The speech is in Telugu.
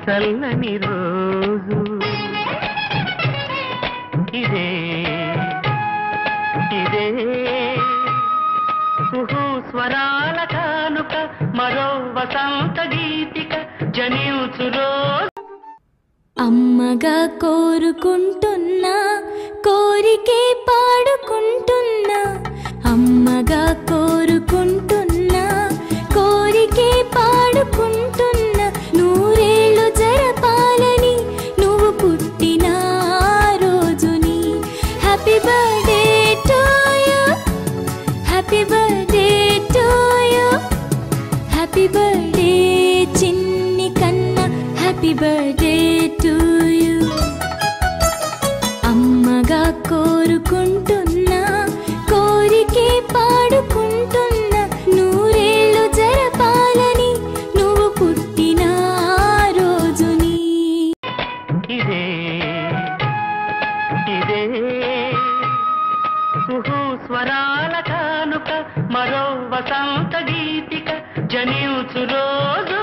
చల్లని రోజు ఇదే ఇదే కుహు స్వరాల కానుక మరో వసంత గీతిక జనించు రోజు. అమ్మగా కోరుకుంటున్నా కోరికే పాడుకుంటున్నా, అమ్మగా కోరుకుంటున్నా కోరికే పాడుకుంటున్నా, నూరేళ్ళు జరపాలని నువ్వు పుట్టిన రోజుని. Happy birthday to you, happy birthday to you, happy birthday చిన్ని కన్నా, హ్యాపీ బర్త్డే టు యు. అమ్మగా కోరుకుంటున్నా కోరికే పాడుకుంటున్నా, నూరేళ్ళు జరపాలని నువ్వు పుట్టిన రోజుని. ఇదే ఇదే కుహు స్వరాల కానుక మరో వసంత గీతిక జనించు రోజు.